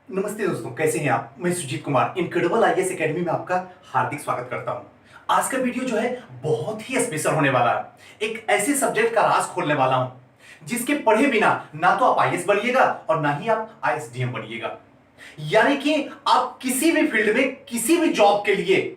नमस्ते दोस्तों, कैसे हैं आप। मैं Sujeet Kumar incredible IAS academy में आपका हार्दिक स्वागत करता हूं। आज का वीडियो जो है बहुत ही स्पेशल होने वाला है। एक ऐसे सब्जेक्ट का राज खोलने वाला हूं जिसके पढ़े बिना ना तो आप आईएएस बनिएगा और ना ही आप आईएसडीएम बनिएगा। यानी कि आप किसी भी फील्ड में किसी भी जॉब के लिए,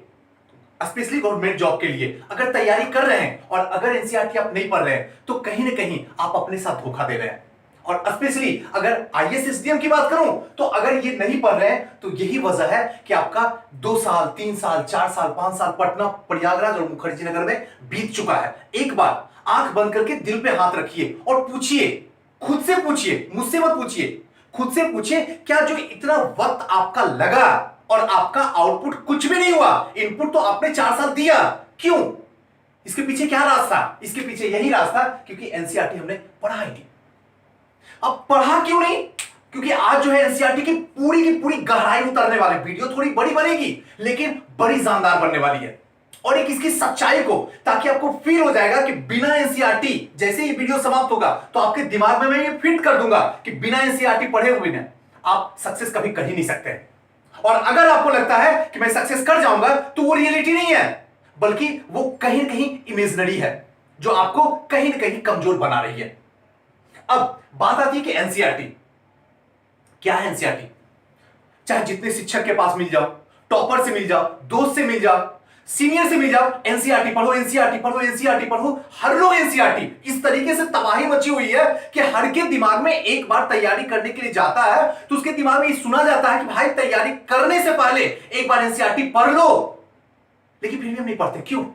स्पेशली गवर्नमेंट जॉब के लिए अगर तैयारी कर रहे हैं और अगर एनसीईआरटी आप नहीं पढ़ रहे हैं तो कहीं ना कहीं आप अपने साथ धोखा दे रहे हैं। और स्पेशली अगर आईएएस एसडीएम की बात करूं तो अगर ये नहीं पढ़ रहे हैं तो यही वजह है कि आपका 2 साल 3 साल 4 साल 5 साल पटना, प्रयागराज और मुखर्जी नगर में बीत चुका है। एक बार आंख बंद करके दिल पे हाथ रखिए और पूछिए, खुद से पूछिए, मुझसे मत पूछिए, खुद से पूछिए, क्या जो इतना वक्त आपका लगा और आपका आउटपुट कुछ भी नहीं हुआ। इनपुट तो आपने 4 साल दिया, क्यों? इसके पीछे क्या राज था? इसके पीछे यही राज था क्योंकि एनसीईआरटी हमने पढ़ा ही नहीं। अब पढ़ा क्यों नहीं? क्योंकि आज जो है एनसीईआरटी की पूरी गहराई उतरने वाले। वीडियो थोड़ी बड़ी बनेगी लेकिन बड़ी जानदार बनने वाली है और एक इसकी सच्चाई को, ताकि आपको फील हो जाएगा कि बिना एनसीईआरटी, जैसे ही वीडियो समाप्त होगा तो आपके दिमाग में मैं ये फिट कर दूंगा कि बिना एनसीईआरटी पढ़े हुए ना आप सक्सेस कभी कर ही नहीं सकते। और अगर आपको लगता है कि मैं सक्सेस कर जाऊंगा तो वो रियलिटी नहीं है, बल्कि वो कहीं ना कहीं इमेजिनरी है जो आपको कहीं ना कहीं कमजोर बना रही है। अब बात आती है कि एनसीईआरटी क्या है। एनसीईआरटी चाहे जितने शिक्षक के पास मिल जाओ, टॉपर से मिल जाओ, दोस्त से मिल जाओ, सीनियर से मिल जाओ, एनसीईआरटी पढ़ो, एनसीईआरटी पढ़ो, एनसीईआरटी पढ़ो। हर लोग एनसीईआरटी, इस तरीके से तबाही मची हुई है कि हर के दिमाग में एक बार तैयारी करने के लिए जाता है तो उसके दिमाग में ये सुना जाता है कि भाई तैयारी करने से पहले एक बार एनसीईआरटी पढ़ लो। लेकिन फिर भी हम नहीं पढ़ते, क्यों?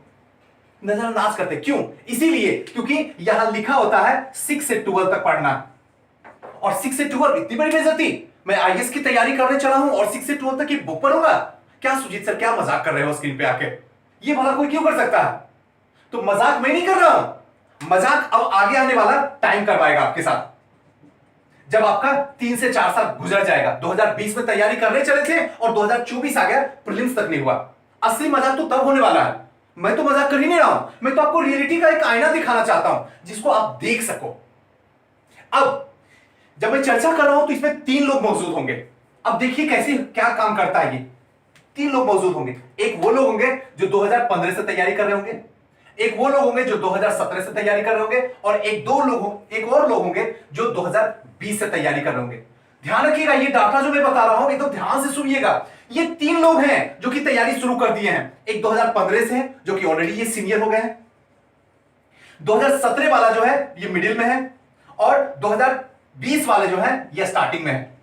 नजरअंदाज करते, क्यों? इसीलिए क्योंकि यहां लिखा होता है 6 से 12 तक पढ़ना, और 6 से 12 इतनी बड़ी बेइज्जती। मैं आईएएस की तैयारी करने चला हूं और 6 से 12 तक की बुक पढ़ूंगा? क्या सुजीत सर, क्या मजाक कर रहे हो स्क्रीन पे आके? ये भला कोई क्यों कर सकता है? तो मजाक मैं नहीं कर रहा हूं, मजाक अब आगे आने वाला टाइम करवाएगा आपके साथ। जब आपका 3 से 4 साल गुजर जाएगा, 2020 में तैयारी करने चले थे और 2024 आ गया, प्रीलिम्स तक नहीं हुआ। असली मजाक तो तब होने वाला है। मैं तो मजाक कर ही नहीं रहा हूं, मैं तो आपको रियलिटी का एक आईना दिखाना चाहता हूं जिसको आप देख सको। अब जब मैं चर्चा कर रहा हूं तो इसमें 3 लोग मौजूद होंगे। अब देखिए कैसे क्या काम करता है ये। 3 लोग मौजूद होंगे। एक वो लोग होंगे जो 2015 से तैयारी कर रहे होंगे, एक वो लोग होंगे जो 2017 से तैयारी कर रहे होंगे, और एक और लोग होंगे जो 2020 से तैयारी कर रहे होंगे। ध्यान रखिएगा, ये डाटा जो मैं बता रहा हूं एकदम ध्यान से सुनिएगा। ये 3 लोग हैं जो कि तैयारी शुरू कर दिए हैं। एक 2015 से है जो कि ऑलरेडी ये सीनियर हो गए हैं, 2017 वाला जो है ये मिडिल में है, और 2020 वाले जो है ये स्टार्टिंग में है।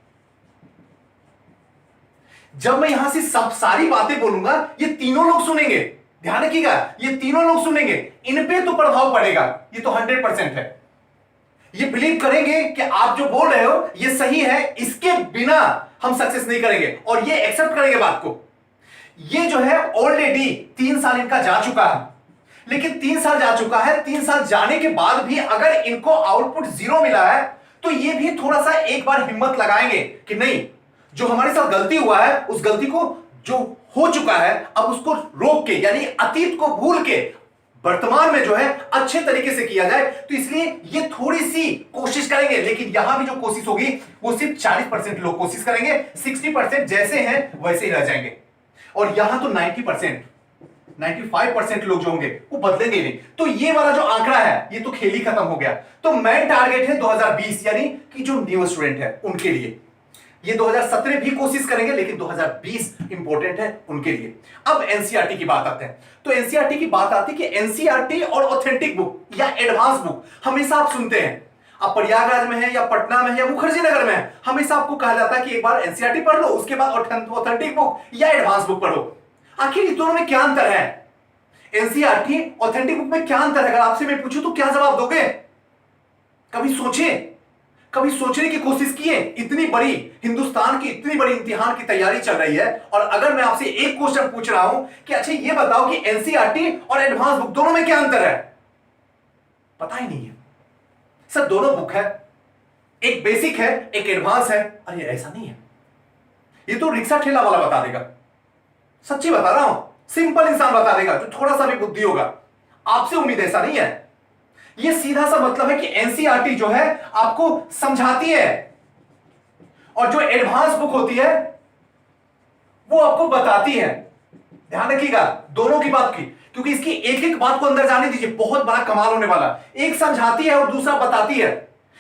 जब मैं यहां से सब सारी बातें बोलूंगा ये तीनों लोग सुनेंगे। ध्यान रखिएगा, ये तीनों लोग सुनेंगे, इन पे तो प्रभाव पड़ेगा, ये तो 100% है। ये बिलीव करेंगे कि आप जो बोल रहे हो ये सही है, इसके बिना हम सक्सेस नहीं करेंगे, और ये एक्सेप्ट करेंगे बात को। ये जो है ऑलरेडी 3 साल इनका जा चुका है, लेकिन 3 साल जा चुका है, 3 साल जाने के बाद भी अगर इनको आउटपुट 0 मिला है तो ये भी थोड़ा सा एक बार हिम्मत लगाएंगे कि नहीं, जो हमारे साथ गलती हुआ है उस गलती को, जो हो चुका है अब उसको रोक के, यानी अतीत को भूल के वर्तमान में जो है अच्छे तरीके से किया जाए। तो इसलिए ये थोड़ी सी कोशिश करेंगे, लेकिन यहां भी जो कोशिश होगी वो सिर्फ 40% लोग कोशिश करेंगे, 60% जैसे हैं वैसे ही रह जाएंगे, और यहां तो 90% 95% लोग जो होंगे वो बदलेंगे नहीं। तो ये वाला जो आंकड़ा है ये तो खेल ही खत्म हो गया। तो मेन टारगेट है 2020, यानी कि जो न्यू स्टूडेंट है उनके लिए। ये 2017 भी कोशिश करेंगे लेकिन 2020 इंपॉर्टेंट है उनके लिए। अब एनसीईआरटी की बात आते हैं, तो एनसीईआरटी की बात आती है कि एनसीईआरटी और ऑथेंटिक बुक या एडवांस बुक हमेशा आप सुनते हैं, आप प्रयागराज में है या पटना में है या मुखर्जी नगर में है, हमेशा आपको कहा जाता है कि एक बार एनसीईआरटी पढ़ लो, उसके बाद ऑथेंटिक बुक या एडवांस बुक पढ़ो। आखिर इन दोनों में क्या अंतर है? एनसीईआरटी ऑथेंटिक बुक में क्या अंतर है? अगर आपसे मैं पूछूं तो क्या जवाब दोगे? कभी सोचे, कभी सोचने की कोशिश किए? इतनी बड़ी हिंदुस्तान की इतनी बड़ी इम्तिहान की तैयारी चल रही है, और अगर मैं आपसे एक क्वेश्चन पूछ रहा हूं कि अच्छा ये बताओ कि एनसीईआरटी और एडवांस बुक दोनों में क्या अंतर है, पता ही नहीं है। सर दोनों बुक है, एक बेसिक है एक एडवांस है। अरे ऐसा नहीं है, ये तो रिक्शा ठेला वाला बता देगा, सच्ची बता रहा हूं, सिंपल इंसान बता देगा जो थोड़ा सा भी बुद्धि होगा। आपसे उम्मीद ऐसा नहीं है। ये सीधा सा मतलब है कि एनसीईआरटी जो है आपको समझाती है और जो एडवांस बुक होती है वो आपको बताती है। ध्यान रखिएगा दोनों की बात की, क्योंकि इसकी एक एक बात को अंदर जाने दीजिए, बहुत बड़ा कमाल होने वाला। एक समझाती है और दूसरा बताती है।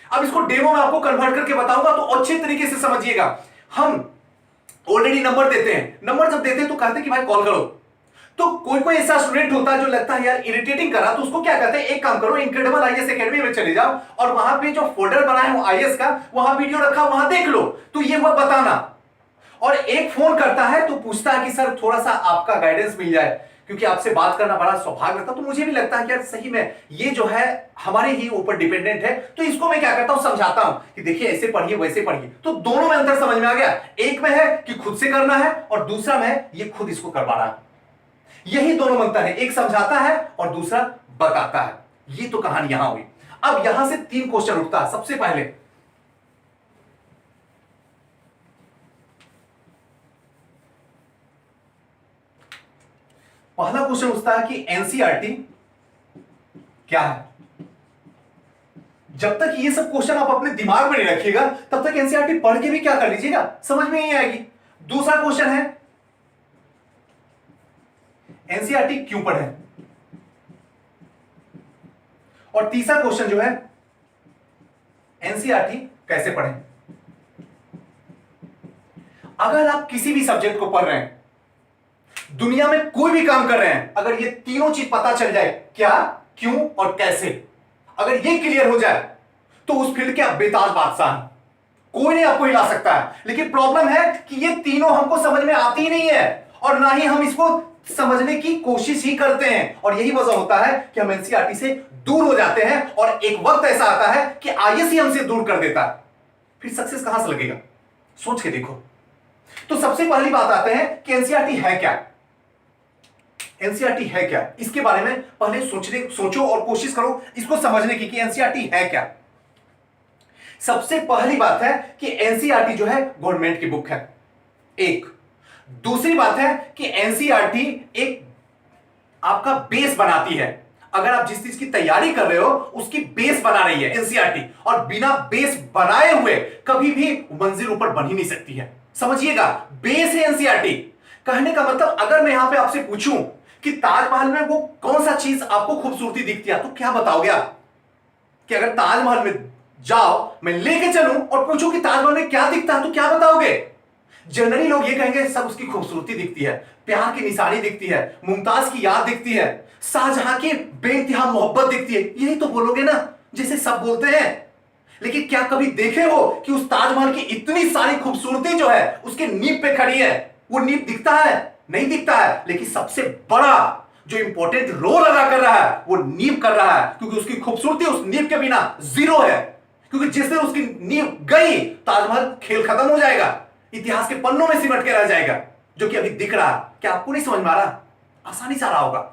अब इसको डेमो में आपको कन्वर्ट करके बताऊंगा तो अच्छे तरीके से समझिएगा। हम ऑलरेडी नंबर देते हैं, नंबर जब देते हैं तो कहते हैं कि भाई कॉल करो। तो कोई कोई ऐसा स्टूडेंट होता है जो लगता है यार इरिटेटिंग कर रहा, तो उसको क्या कहते हैं, एक काम करो इनक्रेडिबल आईएएस एकेडमी में चले जाओ और वहां पे जो फोल्डर बनाए हो आईएएस का, वहां वीडियो रखा वहां देख लो, तो ये वो बताना। और एक फोन करता है तो पूछता है कि सर थोड़ा सा आपका गाइडेंस मिल जाए, क्योंकि आपसे बात करना बड़ा सौभाग्य लगता। तो मुझे भी लगता है कि यार सही में ये जो है हमारे ही ऊपर डिपेंडेंट है, तो इसको मैं क्या करता हूं, समझाता हूं कि देखिए ऐसे पढ़िए वैसे पढ़िए। तो दोनों में अंतर समझ में आ गया। एक में है कि खुद से करना है और दूसरा में है ये खुद इसको करवा रहा है। यही दोनों में अंतर है, एक समझाता है और दूसरा बताता है। ये तो कहानी यहां हुई। अब यहां से 3 क्वेश्चन उठता है। सबसे पहले पहला क्वेश्चन उठता है कि एनसीईआरटी क्या है। जब तक ये सब क्वेश्चन आप अपने दिमाग में नहीं रखिएगा तब तक एनसीईआरटी पढ़ के भी क्या कर लीजिएगा, समझ में नहीं आएगी। दूसरा क्वेश्चन है एनसीईआरटी क्यों पढ़े, और तीसरा क्वेश्चन जो है एनसीईआरटी कैसे पढ़ें। अगर आप किसी भी सब्जेक्ट को पढ़ रहे हैं, दुनिया में कोई भी काम कर रहे हैं, अगर ये तीनों चीज पता चल जाए, क्या, क्यों और कैसे, अगर ये क्लियर हो जाए तो उस फील्ड के आप बेताज बादशाह हैं, कोई नहीं आपको हिला सकता है। लेकिन प्रॉब्लम है कि ये तीनों हमको समझ में आती ही नहीं है और ना ही हम इसको समझने की कोशिश ही करते हैं। और यही वजह होता है कि हम एनसीईआरटी से दूर हो जाते हैं और एक वक्त ऐसा आता है कि आईएएस ही हमसे दूर कर देता है। फिर सक्सेस कहां से लगेगा, सोच के देखो। तो सबसे पहली बात आते हैं कि एनसीईआरटी है क्या। एनसीईआरटी है क्या, इसके बारे में पहले सोचो और कोशिश करो इसको समझने की कि एनसीईआरटी है क्या। सबसे पहली बात है कि एनसीईआरटी जो है गवर्नमेंट की बुक है, एक। दूसरी बात है कि एनसीईआरटी एक आपका बेस बनाती है। अगर आप जिस चीज की तैयारी कर रहे हो उसकी बेस बना रही है एनसीईआरटी, और बिना बेस बनाए हुए कभी भी मंजिल ऊपर बन ही नहीं सकती है। समझिएगा, बेस है एनसीईआरटी। कहने का मतलब अगर मैं यहां पे आपसे पूछूं कि ताजमहल में वो कौन सा चीज आपको खूबसूरती दिखती है, तो क्या बताओगे आप? कि अगर ताजमहल में जाओ, मैं लेके चलूं और पूछूं कि ताजमहल में क्या दिखता है, तो क्या बताओगे? जनरली लोग ये कहेंगे सब उसकी खूबसूरती दिखती है, प्यार की निशानी दिखती है, मुमताज की याद दिखती है, शाहजहां की बेइंतहा मोहब्बत दिखती है। यही तो बोलोगे ना, जैसे सब बोलते हैं। लेकिन क्या कभी देखे हो कि उस ताजमहल की इतनी सारी खूबसूरती जो है उसके नींव पे खड़ी है? वो नींव दिखता है? नहीं दिखता है। लेकिन सबसे बड़ा जो इंपॉर्टेंट रोल अदा कर रहा है वो नींव कर रहा है, क्योंकि उसकी खूबसूरती उस नींव के बिना जीरो है। क्योंकि जिस दिन उसकी नींव गई, ताजमहल खेल खत्म हो जाएगा, इतिहास के पन्नों में सिमट के रह जाएगा, जो कि अभी दिख रहा है। क्या आपको नहीं समझ में आ रहा? आसानी से आ रहा होगा।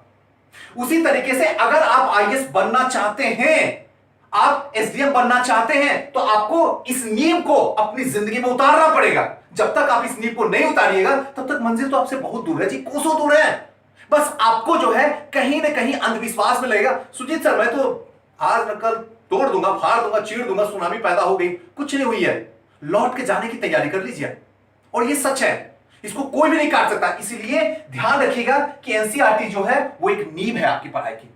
उसी तरीके से अगर आप आईएएस बनना चाहते हैं, आप एसडीएम बनना चाहते हैं, तो आपको इस नींव को अपनी जिंदगी में उतारना पड़ेगा। जब तक आप इस नींव को नहीं उतारिएगा तब तक मंजिल तो आपसे बहुत दूर है जी, कोसों दूर है। बस आपको जो है कहीं ना कहीं अंधविश्वास में लगेगा, सुजीत सर मैं तो आज न कल तोड़ दूंगा, फाड़ दूंगा, चीर दूंगा, सुनामी पैदा हो गई। कुछ नहीं हुई है, लौट के जाने की तैयारी कर लीजिए। और ये सच है, इसको कोई भी नहीं काट सकता। इसलिए ध्यान रखिएगा कि एनसीईआरटी जो है वो एक नींव है आपकी पढ़ाई की।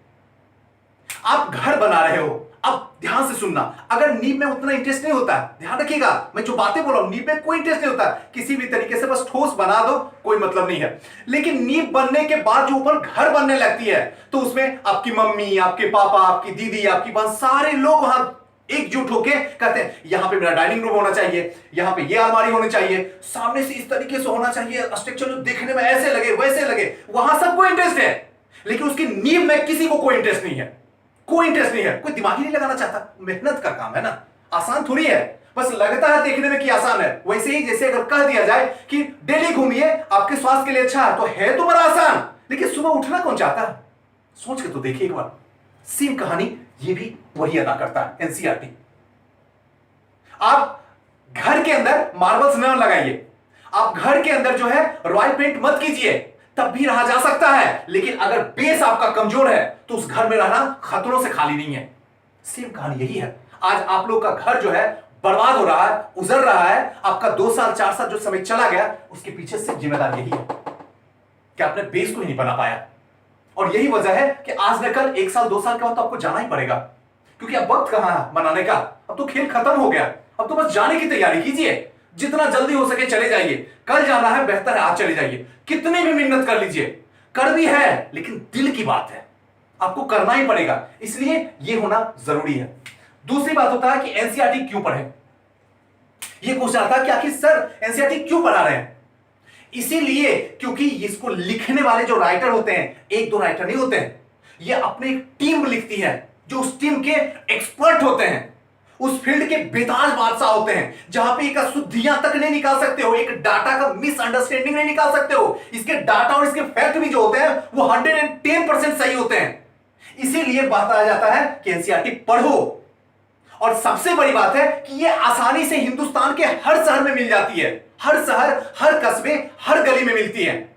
आप घर बना रहे हो, अब ध्यान से सुनना। अगर नींव में उतना इंटरेस्ट नहीं होता, ध्यान रखिएगा, मैं जो बातें बोल रहा हूं नींव में कोई इंटरेस्ट नहीं होता, किसी भी तरीके से बस ठोस बना दो, कोई मतलब नहीं है। लेकिन नींव बनने के बाद जो ऊपर घर बनने लगती है, तो उसमें आपकी मम्मी, आपके पापा, आपकी दीदी, आपकी बहन, सारे लोग वहां एकजुट होके कहते हैं यहां पे मेरा डाइनिंग रूम होना चाहिए, यहां पे ये अलमारी होनी चाहिए, सामने से इस तरीके से होना चाहिए, स्ट्रक्चर जो देखने में ऐसे लगे वैसे लगे। वहां सबको इंटरेस्ट है, लेकिन उसकी नींव में किसी को कोई इंटरेस्ट नहीं है। कोई इंटरेस्ट नहीं है, कोई दिमाग ही नहीं लगाना चाहता। मेहनत का काम है ना, आसान थोड़ी है। बस लगता है देखने में कि आसान है। वैसे ही जैसे अगर कह दिया जाए कि डेली घूमिए, आपके स्वास्थ्य के लिए अच्छा है, तो है तो बड़ा आसान, लेकिन सुबह उठना कौन चाहता है? सोच के तो देखिए एक बार। सेम कहानी ये भी वही अदा करता है एनसीईआरटी। आप घर के अंदर मार्बल्स न लगाइए, आप घर के अंदर जो है रॉयल पेंट मत कीजिए, तब भी रहा जा सकता है। लेकिन अगर बेस आपका कमजोर है तो उस घर में रहना खतरों से खाली नहीं है। सेम कहानी यही है। आज आप लोग का घर जो है बर्बाद हो रहा है, उजड़ रहा है, आपका 2 साल 4 साल जो समय चला गया, उसके पीछे सिर्फ जिम्मेदार यही है कि आपने बेस को ही नहीं बना पाया। और यही वजह है कि आज न कल 1 साल 2 साल के बाद तो आपको जाना ही पड़ेगा, क्योंकि अब वक्त कहां है मनाने का, अब तो खेल खत्म हो गया। अब तो बस जाने की तैयारी कीजिए, जितना जल्दी हो सके चले जाइए। कल जाना है, बेहतर है आज चले जाइए, कितनी भी मेहनत कर लीजिए, कर भी है, लेकिन दिल की बात है, आपको करना ही पड़ेगा, इसलिए यह होना जरूरी है। दूसरी बात होता है कि एनसीईआरटी क्यों पढ़े। यह क्वेश्चन आता है कि आखिर सर एनसीईआरटी क्यों पढ़ा रहे हैं। इसीलिए क्योंकि इसको लिखने वाले जो राइटर होते हैं, एक दो राइटर नहीं होते हैं, ये अपने एक टीम लिखती है, जो उस टीम के एक्सपर्ट होते हैं, उस फील्ड के बेताज बादशाह होते हैं, जहां पे एक अशुद्धियां तक नहीं निकाल सकते हो, एक डाटा का मिसअंडरस्टैंडिंग नहीं निकाल सकते हो। इसके डाटा और इसके फैक्ट भी जो होते हैं वो 110% सही होते हैं। इसीलिए बताया जाता है कि एनसीईआरटी पढ़ो। और सबसे बड़ी बात है कि ये आसानी से हिंदुस्तान के हर शहर में मिल जाती है, हर शहर, हर कस्बे, हर गली में मिलती है।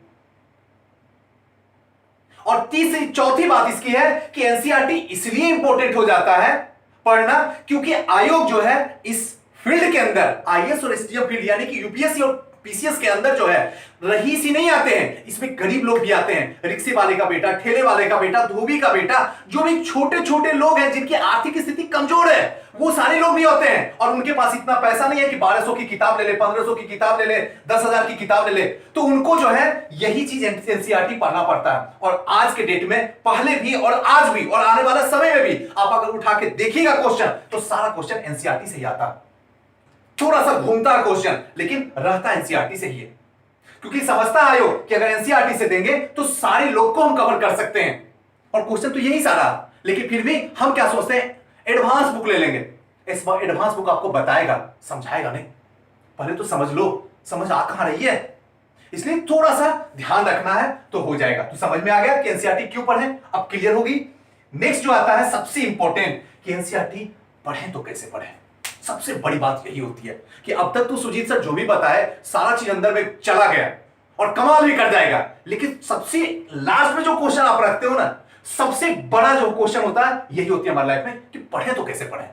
और तीसरी चौथी बात इसकी है कि एनसीईआरटी इसलिए इंपॉर्टेंट हो जाता है पढ़ना, क्योंकि आयोग जो है इस फील्ड के अंदर, आईएएस और एसटीएफ फील्ड यानी कि यूपीएससी और पीसीएस के अंदर जो है रईस ही नहीं आते हैं, इसमें गरीब लोग भी आते हैं। रिक्शे वाले का बेटा, ठेले वाले का बेटा, धोबी का बेटा, जो भी छोटे छोटे लोग हैं जिनकी आर्थिक स्थिति कमजोर है, वो सारे लोग भी होते हैं। और उनके पास इतना पैसा नहीं है कि 1200 की किताब ले ले, 1500 की किताब ले ले, 10,000 की किताब ले ले, तो उनको जो है यही चीज एनसीईआरटी पढ़ना पड़ता है। और आज के डेट में, पहले भी और आज भी और आने वाले समय में भी, आप अगर उठा के देखिएगा क्वेश्चन, तो सारा क्वेश्चन एनसीईआरटी से ही आता है। थोड़ा सा घूमता है क्वेश्चन, लेकिन रहता एनसीईआरटी से ही है, क्योंकि समझता है आयोग कि अगर एनसीईआरटी से देंगे तो सारे लोग को हम कवर कर सकते हैं। और क्वेश्चन तो यही सारा, लेकिन फिर भी हम क्या सोचते हैं, एडवांस बुक ले लेंगे। इस बार एडवांस बुक आपको बताएगा, समझाएगा नहीं। पहले तो समझ लो, समझ आ कहां रही है, इसलिए थोड़ा सा ध्यान रखना है तो हो जाएगा। तो समझ में आ गया कि एनसीईआरटी क्यों पढ़ें, अब क्लियर होगी। नेक्स्ट जो आता है सबसे इंपॉर्टेंट, कि एनसीईआरटी पढ़ें तो कैसे पढ़ें। सबसे बड़ी बात यही होती है कि अब तक तो सुजीत सर जो भी बताए सारा चीज अंदर में चला गया और कमाल भी कर जाएगा, लेकिन सबसे लास्ट में जो क्वेश्चन आप रखते हो ना, सबसे बड़ा जो क्वेश्चन होता है यही होती है हमारी लाइफ में, कि पढ़े तो कैसे पढ़े।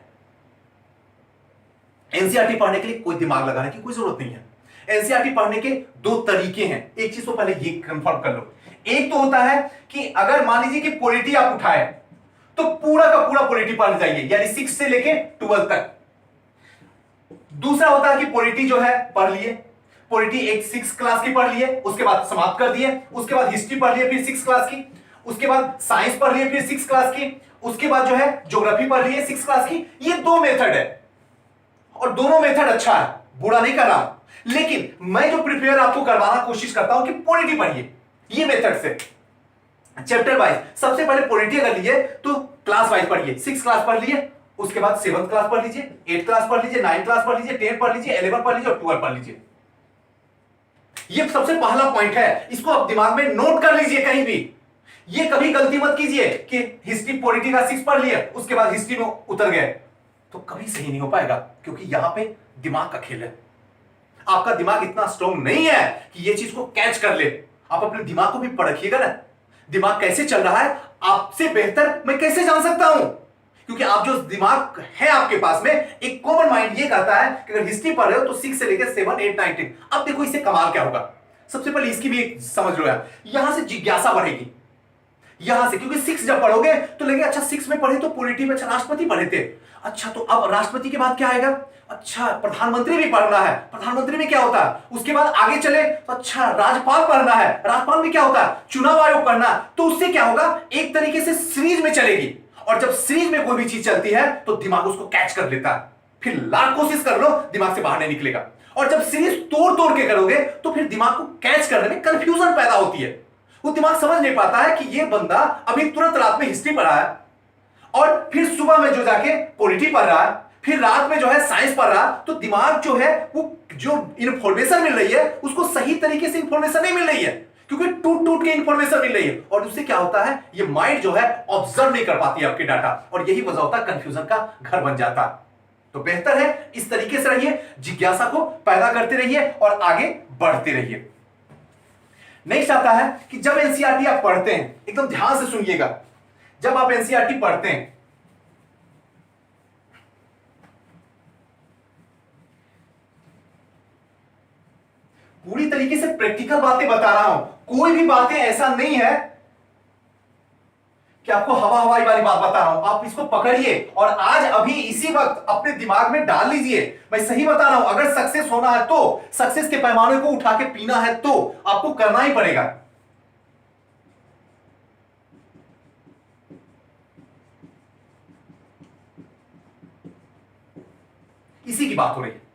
एनसीईआरटी पढ़ने के लिए कोई दिमाग लगाने की कोई जरूरत नहीं है। एनसीईआरटी पढ़ने के दो तरीके हैं, एक चीज तो पहले ये कंफर्म कर लो। एक तो होता है कि अगर मान लीजिए कि पॉलिटी आप उठाए तो पूरा का पूरा पॉलिटी पढ़ जाइए, यानी 6 से लेके 12 तक। दूसरा होता है कि पॉलिटी जो है पढ़ लिए, पॉलिटी एक 6 क्लास की पढ़ लिए, उसके बाद समाप्त कर दिए, उसके बाद हिस्ट्री पढ़ लिए फिर 6 क्लास की, उसके बाद साइंस पढ़ लिए फिर 6 क्लास की, उसके बाद जो है ज्योग्राफी पढ़ लिए 6 क्लास की। ये दो मेथड है और दोनों मेथड अच्छा है, बुरा नहीं कर रहा, लेकिन मैं जो प्रिपेयर आपको करवाना कोशिश करता हूं कि पॉलिटी पढ़िए ये मेथड से, चैप्टर वाइज। सबसे पहले पॉलिटी अगर लिए तो क्लास वाइज पढ़िए, 6 क्लास पढ़ लिए, उसके बाद 7th क्लास पढ़ लीजिए, 8th क्लास पढ़ लीजिए, 9th क्लास पढ़ लीजिए, 10th पढ़ लीजिए, 11 पढ़ लीजिए और 12 पढ़ लीजिए। ये सबसे पहला पॉइंट है, इसको आप दिमाग में नोट कर लीजिए कहीं भी। ये कभी गलती मत कीजिए कि हिस्ट्री पॉलिटी का 6 पढ़ लिया उसके बाद हिस्ट्री में उतर गए, तो कभी सही नहीं हो पाएगा, क्योंकि यहां पे दिमाग का खेल है। आपका दिमाग इतना स्ट्रॉन्ग नहीं है कि ये चीज को कैच कर ले। आप अपने दिमाग को भी परखिएगा ना, दिमाग कैसे चल रहा है, आपसे बेहतर मैं कैसे जान सकता हूं, क्योंकि आप जो दिमाग है आपके पास में, एक कॉमन माइंड ये कहता है कि अगर हिस्ट्री पढ़ रहे हो तो 6 से लेकर 7, 8, 9, 10। अब देखो इससे कमाल क्या होगा, सबसे पहले इसकी भी एक समझ लो यार, यहां से जिज्ञासा बढ़ेगी, यहां से, क्योंकि 6 जब पढ़ोगे तो लगे अच्छा 6 में पढ़े तो पॉलिटी में अच्छा राष्ट्रपति पढ़े थे, अच्छा तो अब राष्ट्रपति के बाद क्या आएगा, अच्छा प्रधानमंत्री भी पढ़ना है, प्रधानमंत्री में क्या होता है, उसके बाद आगे चले तो अच्छा राज्यपाल पढ़ना है, राज्यपाल में क्या होता है, चुनाव आयोग पढ़ना। तो उससे क्या होगा, एक तरीके से सीरीज में चलेगी, और जब सीरीज में कोई भी चीज चलती है तो दिमाग उसको कैच कर लेता है, फिर लाख कोशिश कर लो दिमाग से बाहर नहीं निकलेगा। और जब सीरीज तोड़ तोड़ के करोगे तो फिर दिमाग को कैच करने में कंफ्यूजन पैदा होती है, वो दिमाग समझ नहीं पाता है कि ये बंदा अभी तुरंत रात में हिस्ट्री पढ़ा है और फिर सुबह में जो जाके पॉलिटी पढ़ रहा है, फिर रात में जो है साइंस पढ़ रहा, तो दिमाग जो है वो जो इंफॉर्मेशन मिल रही है उसको सही तरीके से इंफॉर्मेशन नहीं मिल रही है, क्योंकि टूट टूट के इंफॉर्मेशन मिल रही है, और उससे क्या होता है, ये माइंड जो है ऑब्जर्व नहीं कर पाती है आपके डाटा, और यही वजह होता है कंफ्यूजन का घर बन जाता। तो बेहतर है इस तरीके से रहिए, जिज्ञासा को पैदा करते रहिए और आगे बढ़ते रहिए। नेक्स्ट आता है कि जब एनसीईआरटी आप पढ़ते हैं, एकदम ध्यान से सुनिएगा, जब आप एनसीईआरटी पढ़ते हैं पूरी तरीके से प्रैक्टिकल बातें बता रहा हूं, कोई भी बातें ऐसा नहीं है कि आपको हवा हवाई वाली बात बता रहा हूं। आप इसको पकड़िए और आज अभी इसी वक्त अपने दिमाग में डाल लीजिए। मैं सही बता रहा हूं, अगर सक्सेस होना है तो, सक्सेस के पैमाने को उठा के पीना है तो आपको करना ही पड़ेगा। इसी की बात हो रही है।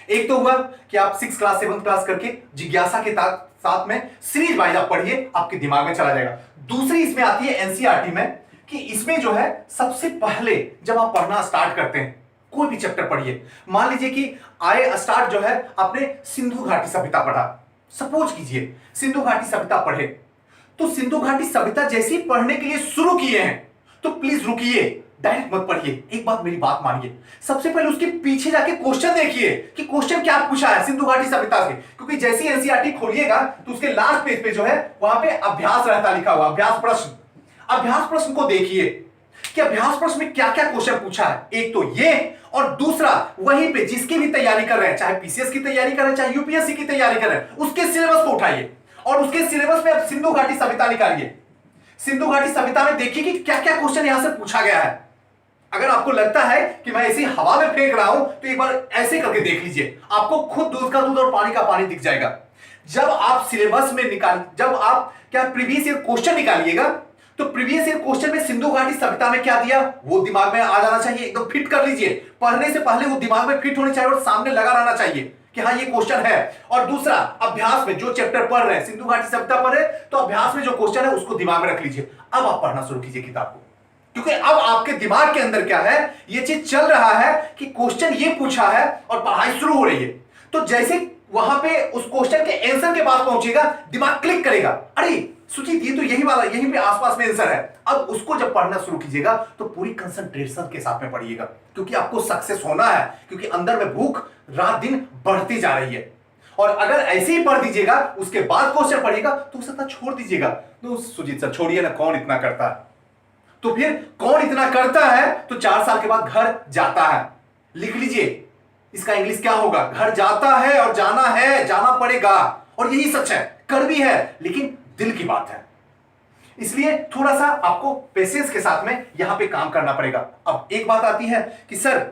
एक तो हुआ कि आप 6 क्लास 7 क्लास करके जिज्ञासा के साथ में सीरीज वाइज आप पढ़िए, आपके दिमाग में चला जाएगा। दूसरी इसमें आती है एनसीईआरटी में, कि इसमें जो है सबसे पहले जब आप पढ़ना स्टार्ट करते हैं कोई भी चैप्टर पढ़िए, मान लीजिए कि आए स्टार्ट जो है आपने सिंधु घाटी सभ्यता पढ़ा, सपोज कीजिए सिंधु घाटी सभ्यता पढ़े, तो सिंधु घाटी सभ्यता जैसे ही पढ़ने के लिए शुरू किए हैं तो प्लीज रुकिए, डायरेक्ट मत पढ़िए। एक बात मेरी बात मानिए, सबसे पहले उसके पीछे जाके क्वेश्चन देखिए कि क्वेश्चन क्या पूछा है सिंधु घाटी सभ्यता से, क्योंकि जैसे ही एनसीईआरटी खोलिएगा तो उसके लास्ट पेज पे जो है वहां पे अभ्यास रहता लिखा हुआ, अभ्यास प्रश्न। अभ्यास प्रश्न को देखिए कि अभ्यास प्रश्न में क्या क्या क्वेश्चन पूछा है, एक तो ये, और दूसरा वहीं पे जिसकी भी तैयारी कर रहे हैं, चाहे पीसीएस की तैयारी कर रहे हैं चाहे यूपीएससी की तैयारी कर रहे हैं, उसके सिलेबस को उठाइए और उसके सिलेबस में अब सिंधु घाटी सभ्यता निकालिए। सिंधु घाटी सभ्यता में देखिए कि क्या क्या क्वेश्चन यहां से पूछा गया है। अगर आपको लगता है कि मैं ऐसी हवा में फेंक रहा हूं तो एक बार ऐसे करके देख लीजिए, आपको खुद दूध का दूध और पानी का पानी दिख जाएगा। जब आप सिलेबस में जब आप क्या प्रीवियस ईयर क्वेश्चन निकालिएगा तो प्रीवियस ईयर क्वेश्चन में सिंधु घाटी सभ्यता में क्या दिया वो दिमाग में आ जाना चाहिए, एकदम फिट कर लीजिए। पढ़ने से पहले वो दिमाग में फिट होनी चाहिए और सामने लगा रहना चाहिए कि हाँ ये क्वेश्चन है। और दूसरा, अभ्यास में जो चैप्टर पढ़ रहे हैं, सिंधु घाटी सभ्यता पढ़े तो अभ्यास में जो क्वेश्चन है उसको दिमाग में रख लीजिए। अब आप पढ़ना शुरू कीजिए किताब को, क्योंकि अब आपके दिमाग के अंदर क्या है, ये चीज चल रहा है कि क्वेश्चन ये पूछा है और पढ़ाई शुरू हो रही है। तो जैसे वहां पे उस क्वेश्चन के आंसर के पास पहुंचेगा, दिमाग क्लिक करेगा, अरे सुजीत ये तो यही वाला, यहीं पे आसपास में आंसर है। अब उसको जब पढ़ना शुरू कीजिएगा तो पूरी कंसंट्रेशन के साथ में पढ़िएगा, क्योंकि आपको सक्सेस होना है, क्योंकि अंदर में भूख रात दिन बढ़ती जा रही है। और अगर ऐसे ही पढ़ दीजिएगा उसके बाद क्वेश्चन पढ़िएगा तो हो सकता छोड़ दीजिएगा, तो सुजीत सर छोड़िए ना, कौन इतना करता है। तो फिर कौन इतना करता है तो 4 साल के बाद घर जाता है। लिख लीजिए इसका इंग्लिश क्या होगा, घर जाता है और जाना है, जाना पड़ेगा। और यही सच है, कर भी है, लेकिन दिल की बात है। इसलिए थोड़ा सा आपको पेशेंस के साथ में यहां पे काम करना पड़ेगा। अब एक बात आती है कि सर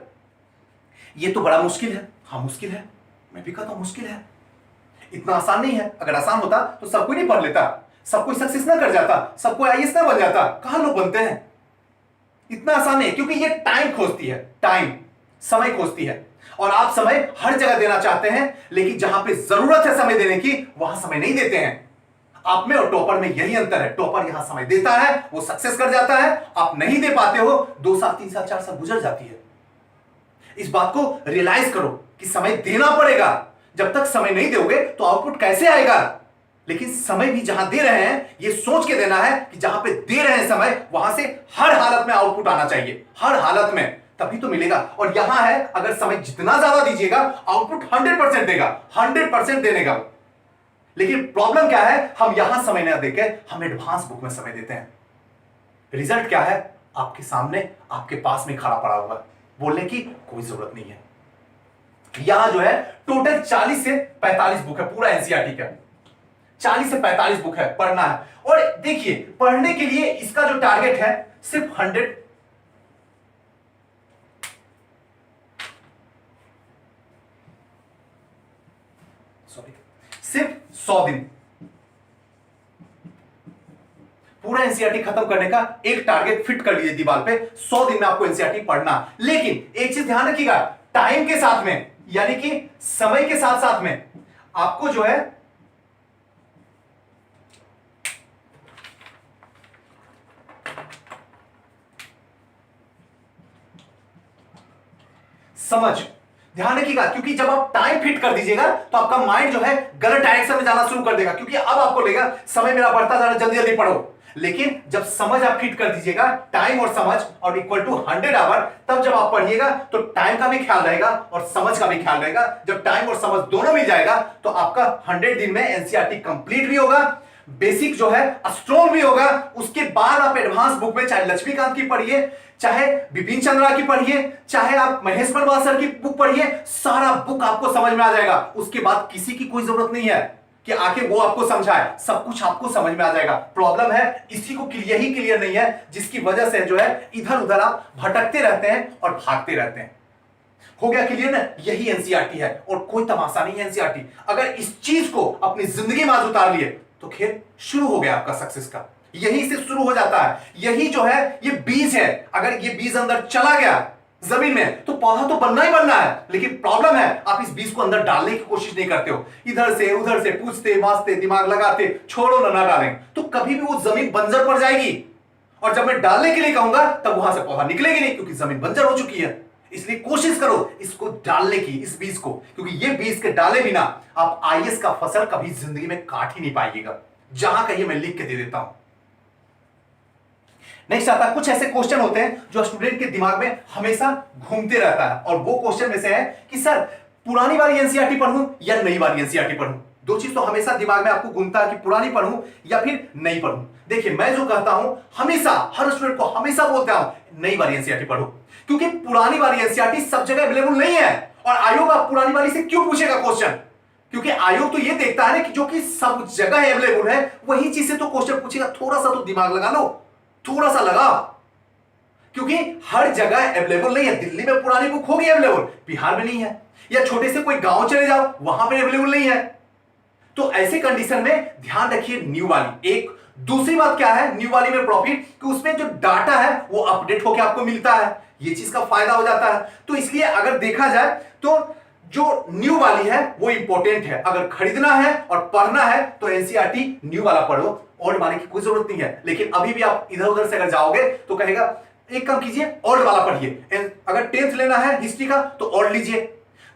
ये तो बड़ा मुश्किल है। हाँ मुश्किल है, मैं भी कहता हूं मुश्किल है, इतना आसान नहीं है। अगर आसान होता तो सब कोई नहीं पढ़ लेता, सब कोई सक्सेस ना कर जाता, सब कोई आईएएस ना बन जाता। कहां लोग बनते हैं, इतना आसान नहीं है, क्योंकि ये टाइम खोजती है, टाइम समय खोजती है। और आप समय हर जगह देना चाहते हैं, लेकिन जहां पे जरूरत है समय देने की वहां समय नहीं देते हैं। आप में और टॉपर में यही अंतर है, टॉपर यहां समय देता है, वो सक्सेस कर जाता है, आप नहीं दे पाते हो, 2 साल 3 साल 4 साल गुजर जाती है। इस बात को रियलाइज करो कि समय देना पड़ेगा। जब तक समय नहीं दोगे तो आउटपुट कैसे आएगा। लेकिन समय भी जहां दे रहे हैं ये सोच के देना है कि जहां पे दे रहे हैं समय वहां से हर हालत में आउटपुट आना चाहिए, हर हालत में, तभी तो मिलेगा। और यहां है अगर समय जितना ज्यादा दीजिएगा आउटपुट 100% देगा, 100% देगा। लेकिन प्रॉब्लम क्या है, हम यहां समय ना देके हम एडवांस बुक में समय देते हैं। रिजल्ट क्या है, आपके सामने आपके पास में खड़ा पड़ा हुआ, बोलने की कोई जरूरत नहीं है। यहां जो है टोटल 40 से 45 बुक है, पूरा एनसीईआरटी का 40 से 45 बुक है, पढ़ना है। और देखिए पढ़ने के लिए इसका जो टारगेट है सिर्फ 100 दिन, पूरा एनसीईआरटी खत्म करने का एक टारगेट फिट कर लीजिए दीवार पे, 100 दिन में आपको एनसीईआरटी पढ़ना। लेकिन एक चीज ध्यान रखिएगा, टाइम के साथ में, यानी कि समय के साथ साथ में आपको जो है समझ, ध्यान रखिएगा, क्योंकि जब आप टाइम फिट कर दीजिएगा तो आपका माइंड जो है गलत डायरेक्शन में जाना शुरू कर देगा, क्योंकि अब आपको लगेगा समय मेरा बढ़ता जा रहा है, जल्दी जल्दी पढ़ो। लेकिन जब समझ आप फिट कर दीजिएगा, टाइम और समझ और इक्वल टू 100 आवर, तब जब आप पढ़िएगा तो टाइम का भी ख्याल रहेगा और समझ का भी ख्याल रहेगा। जब टाइम और समझ दोनों मिल जाएगा तो आपका 100 दिन में एनसीईआरटी कंप्लीट भी होगा, बेसिक जो है स्ट्रॉन्ग भी होगा। उसके बाद आप एडवांस बुक में चाहे लक्ष्मीकांत की पढ़िए, चाहे बिपिन चंद्रा की पढ़िए, चाहे आप महेश बलवासर की बुक पढ़िए, सारा बुक आपको समझ में आ जाएगा। उसके बाद किसी की कोई जरूरत नहीं है। कि आखिर वो आपको समझाए, सब कुछ आपको समझ में आ जाएगा। प्रॉब्लम है इसी को क्लियर ही क्लियर नहीं है, जिसकी वजह से जो है इधर उधर आप भटकते रहते हैं और भागते रहते हैं। हो गया क्लियर ना? यही एनसीईआरटी है और कोई तमाशा नहीं है एनसीईआरटी। अगर इस चीज को अपनी जिंदगी में आज उतार लिए तो खेल शुरू हो गया आपका सक्सेस का। यहीं से शुरू हो जाता है, यही जो है ये बीज है। अगर ये बीज अंदर चला गया जमीन में तो पौधा तो बनना ही बनना है, लेकिन प्रॉब्लम है आप इस बीज को अंदर डालने की कोशिश नहीं करते हो। इधर से उधर से पूछते मासते दिमाग लगाते, छोड़ो ना डालें तो कभी भी वो जमीन बंजर पड़ जाएगी। और जब मैं डालने के लिए कहूंगा तब वहां से पौधा निकलेगी नहीं, क्योंकि जमीन बंजर हो चुकी है। इसलिए कोशिश करो इसको डालने की, इस बीज को, क्योंकि ये बीज के डाले बिना आप आईएएस का फसल कभी जिंदगी में काट ही नहीं पाइएगा। जहां कहिए मैं लिख के दे देता हूं। नेक्स्ट आता है, कुछ ऐसे क्वेश्चन होते हैं जो स्टूडेंट के दिमाग में हमेशा घूमते रहता है, और वो क्वेश्चन में से है कि सर पुरानी वाली एनसीईआरटी पढ़ूं या नई वाली एनसीईआरटी पढ़ूं। दो चीज तो हमेशा दिमाग में आपको घूमता है कि पुरानी पढ़ूं या फिर नई पढ़ूं। देखिए मैं जो कहता हूं हमेशा हर स्टूडेंट को हमेशा बोलता हूं नई वाली एनसीईआरटी पढ़ो, क्योंकि पुरानी वाली एनसीईआरटी सब जगह अवेलेबल नहीं है। और आयोग आप पुरानी वाली से क्यों पूछेगा क्वेश्चन? क्योंकि आयोग तो ये देखता है कि जो कि सब जगह अवेलेबल है वही चीज से तो क्वेश्चन पूछेगा। थोड़ा सा तो दिमाग लगा लो, थोड़ा सा लगा, क्योंकि हर जगह अवेलेबल नहीं है। दिल्ली में पुरानी बुक होगी अवेलेबल, बिहार में नहीं है, या छोटे से कोई गांव चले जाओ वहां पे अवेलेबल नहीं है। तो ऐसे कंडीशन में ध्यान रखिए न्यू वाली। एक दूसरी बात क्या है न्यू वाली में प्रॉफिट, कि उसमें जो डाटा है वो अपडेट होकर आपको मिलता है, ये चीज का फायदा हो जाता है। तो इसलिए अगर देखा जाए तो जो न्यू वाली है वो इंपॉर्टेंट है। अगर खरीदना है और पढ़ना है तो एनसीईआरटी न्यू वाला पढ़ो, ओल्ड वाले की कोई जरूरत नहीं है। लेकिन अभी भी आप इधर उधर से अगर जाओगे तो कहेगा एक काम कीजिए ओल्ड वाला पढ़िए। अगर 10th लेना है हिस्ट्री का तो ओल्ड लीजिए,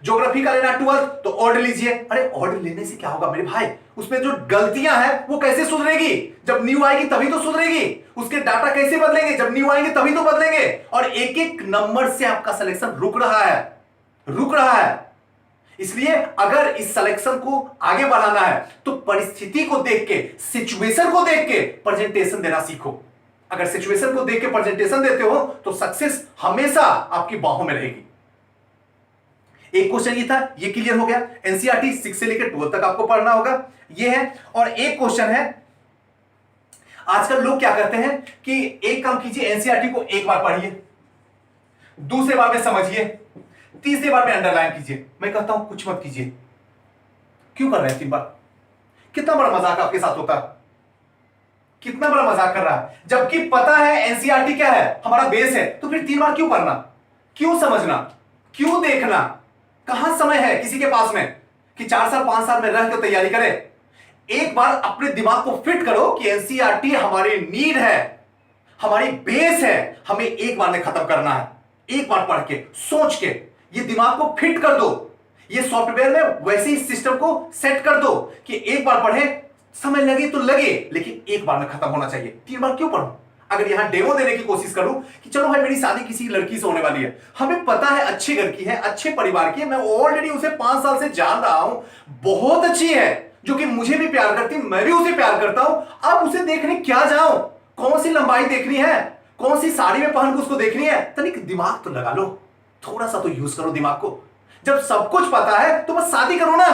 ज्योग्राफी का लेना 12th तो ओल्ड लीजिए। अरे ओल्ड लेने से क्या होगा मेरे भाई, उसमें जो गलतियां हैं वो कैसे सुधरेगी? जब न्यू आएगी तभी तो सुधरेगी। उसके डाटा कैसे बदलेंगे? जब न्यू आएंगे तभी तो बदलेंगे। और एक एक नंबर से आपका सिलेक्शन रुक रहा है, रुक रहा है। इसलिए अगर इस सिलेक्शन को आगे बढ़ाना है तो परिस्थिति को देख के, सिचुएशन को देख के प्रेजेंटेशन देना सीखो। अगर सिचुएशन को देख के प्रेजेंटेशन देते हो तो सक्सेस हमेशा आपकी बाहों में रहेगी। एक क्वेश्चन ये था, ये क्लियर हो गया। एनसीईआरटी 6 से लेकर 12 तक आपको पढ़ना होगा, ये है। और एक क्वेश्चन है, आजकल लोग क्या करते हैं कि एक काम कीजिए एनसीईआरटी को एक बार पढ़िए, दूसरे बार में समझिए, तीसरे बार में अंडरलाइन कीजिए। मैं कहता हूं कुछ मत कीजिए। क्यों कर रहे हैं 3 बार? कितना बड़ा मजाक आपके साथ होता है, कितना बड़ा मजाक कर रहा है। जबकि पता है एनसीईआरटी क्या है, हमारा बेस है, तो फिर 3 बार क्यों पढ़ना, क्यों समझना, क्यों देखना? कहां समय है किसी के पास में कि 4 साल 5 साल में रह के तैयारी करे? एक बार अपने दिमाग को फिट करो कि एनसीईआरटी हमारी नीड है, हमारी बेस है, हमें एक बार में खत्म करना है। एक बार पढ़ के सोच के ये दिमाग को फिट कर दो, ये सॉफ्टवेयर में वैसे ही सिस्टम को सेट कर दो कि एक बार पढ़े, समय लगे तो लगे, लेकिन एक बार में खत्म होना चाहिए। 3 बार क्यों पढ़ूं? अगर यहां डेमो देने की कोशिश करूं कि चलो भाई मेरी शादी किसी लड़की से होने वाली है, हमें पता है अच्छे घर की है, अच्छे परिवार की है, मैं ऑलरेडी उसे 5 साल से जान रहा हूं, बहुत अच्छी है, जो कि मुझे भी प्यार करती है, मैं भी उसे प्यार करता हूं। अब उसे देखने क्या जाऊं? कौन सी लंबाई देखनी है, कौन सी साड़ी में पहन के उसको देखनी है? तनिक दिमाग तो लगा लो, थोड़ा सा तो यूज करो दिमाग को। जब सब कुछ पता है तो बस शादी करो ना,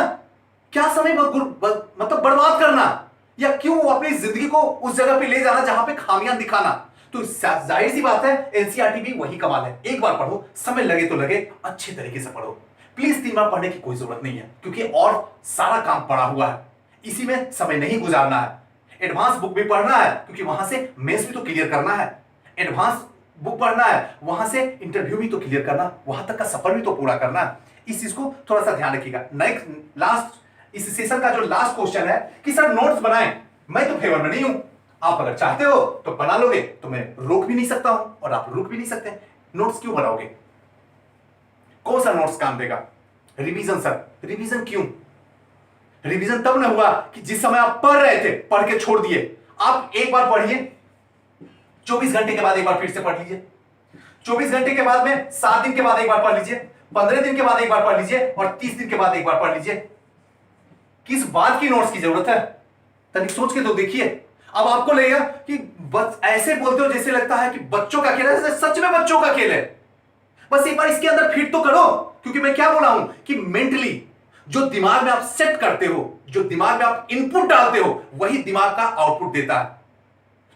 क्या समय मतलब बर्बाद करना, या क्यों अपनी जिंदगी को उस जगह पे ले जाना जहां पे खामियां दिखाना? तो जाहिर सी बात है एनसीईआरटी भी वही कमाल है। एक बार पढ़ो, समय लगे तो लगे, अच्छे तरीके से पढ़ो। प्लीज 3 बार पढ़ने की कोई जरूरत नहीं है, क्योंकि और सारा काम पड़ा हुआ है, इसी में समय नहीं गुजारना है। एडवांस बुक भी पढ़ना है, क्योंकि वहां से मेंस भी तो क्लियर करना है। एडवांस बुक पढ़ना है, वहां से इंटरव्यू भी तो क्लियर करना, वहां तक का सफर भी तो पूरा करना है। इस चीज को थोड़ा सा ध्यान रखिएगा। नेक्स्ट लास्ट इस सेशन का जो लास्ट क्वेश्चन है कि सर नोट्स बनाएं, मैं तो फेवर में नहीं हूं। आप अगर चाहते हो तो बना लोगे, तो मैं रोक भी नहीं सकता हूं और आप रुक भी नहीं सकते। नोट्स क्यों बनाओगे? कौन सा नोट्स काम देगा? रिवीजन सर, रिवीजन क्यों? रिवीजन तब ना हुआ कि जिस समय आप पढ़ रहे थे, पढ़ के छोड़ दिए। आप एक बार पढ़िए, 24 घंटे के बाद एक बार फिर से पढ़ लीजिए, 24 घंटे के बाद में 7 दिन के बाद एक बार पढ़ लीजिए, 15 दिन के बाद एक बार पढ़ लीजिए और 30 दिन के बाद एक बार पढ़ लीजिए। किस बात की नोट्स की जरूरत है? तनिक सोच के तो देखिए। अब आपको लगेगा कि बस ऐसे बोलते हो जैसे लगता है कि बच्चों का खेल है, सच में बच्चों का खेल है। बस एक बार इसके अंदर फिट तो करो, क्योंकि मैं क्या बोला हूं कि मेंटली जो दिमाग में आप सेट करते हो, जो दिमाग में आप इनपुट डालते हो, वही दिमाग का आउटपुट देता है।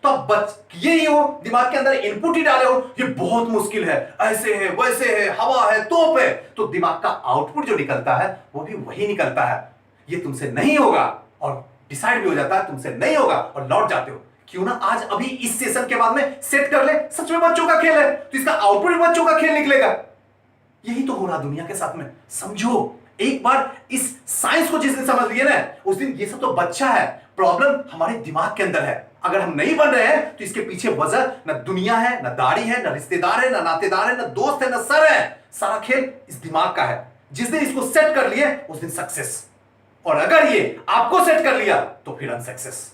तो आप ये ही हो, दिमाग के अंदर इनपुट ही डाले हो, ये बहुत मुश्किल है, ऐसे है वैसे है, हवा है तोप है, तो दिमाग का आउटपुट जो निकलता है वो भी वही निकलता है। ये तुमसे नहीं होगा और डिसाइड भी हो जाता है तुमसे नहीं होगा और लौट जाते हो। क्यों ना आज अभी इस सेशन के बाद में सेट कर ले, सच में बच्चों का खेल है तो इसका आउटपुट भी बच्चों का खेल निकलेगा। यही तो हो रहा दुनिया के साथ में। समझो, एक बार इस साइंस को जिस दिन समझ लिए ना, उस दिन ये सब तो बच्चा है, प्रॉब्लम हमारे दिमाग के अंदर है। अगर हम नहीं बन रहे हैं तो इसके पीछे वजह न दुनिया है, न दाढ़ी है, न रिश्तेदार है, न नातेदार है, न दोस्त है, न सर है। सारा खेल इस दिमाग का है। जिस दिन इसको सेट कर लिए उस दिन सक्सेस, और अगर ये आपको सेट कर लिया तो फिर अनसक्सेस।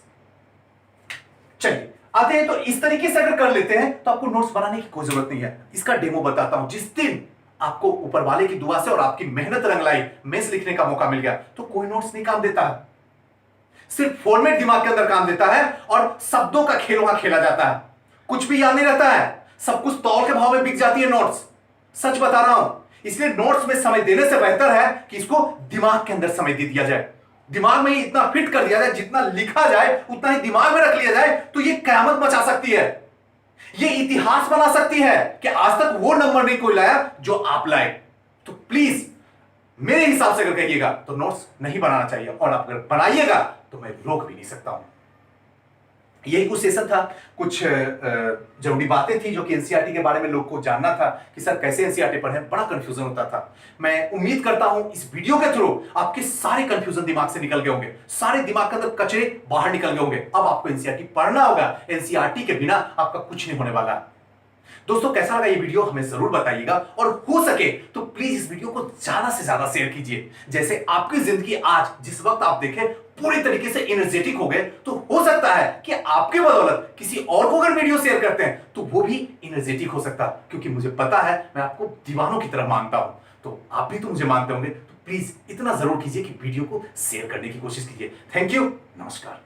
चलिए आते हैं, तो इस तरीके से अगर कर लेते हैं तो आपको नोट्स बनाने की कोई जरूरत नहीं है। इसका डेमो बताता हूं। जिस दिन आपको ऊपर वाले की दुआ से और आपकी मेहनत रंग लाई, मेंस लिखने का मौका मिल गया, तो कोई नोट्स नहीं काम देता है। सिर्फ फॉर्मेट दिमाग के अंदर काम देता है और शब्दों का खेल वहां खेला जाता है। कुछ भी याद नहीं रहता है, सब कुछ तौल के भाव में बिक जाती है नोट्स। सच बता रहा हूं। इसलिए नोट्स में समय देने से बेहतर है कि इसको दिमाग के अंदर समय दे दिया जाए। दिमाग में ही इतना फिट कर दिया जाए, जितना लिखा जाए उतना ही दिमाग में रख लिया जाए, तो ये कयामत मचा सकती है। ये इतिहास बना सकती है कि आज तक वो नंबर नहीं कोई लाया जो आप लाए। तो प्लीज मेरे हिसाब से अगर कहिएगा तो नोट्स नहीं बनाना चाहिए, और अगर बनाइएगा तो मैं रोक भी नहीं सकता हूं। यही कुछ सेशन था, कुछ जरूरी बातें थी जो कि एनसीईआरटी के बारे में लोग को जानना था कि सर कैसे एनसीईआरटी पढ़ें। बड़ा कंफ्यूजन होता था। मैं उम्मीद करता हूं इस वीडियो के थ्रू आपके सारे कंफ्यूजन दिमाग से निकल गए होंगे, सारे दिमाग के अंदर कचरे बाहर निकल गए होंगे। अब आपको एनसीईआरटी पढ़ना होगा। एनसीईआरटी के बिना आपका कुछ नहीं होने वाला। दोस्तों कैसा लगा ये वीडियो हमें जरूर बताइएगा, और हो सके तो प्लीज इस वीडियो को ज्यादा से ज्यादा शेयर कीजिए। जैसे आपकी जिंदगी आज जिस वक्त आप देखें पूरी तरीके से एनर्जेटिक हो गए, तो हो सकता है कि आपके बदौलत किसी और को अगर वीडियो शेयर करते हैं तो वो भी एनर्जेटिक हो सकता है। क्योंकि मुझे पता है मैं आपको दीवानों की तरह मानता हूं, तो आप भी तो मुझे मानते होंगे। तो प्लीज इतना जरूर कीजिए कि वीडियो को शेयर करने की कोशिश कीजिए। थैंक यू, नमस्कार।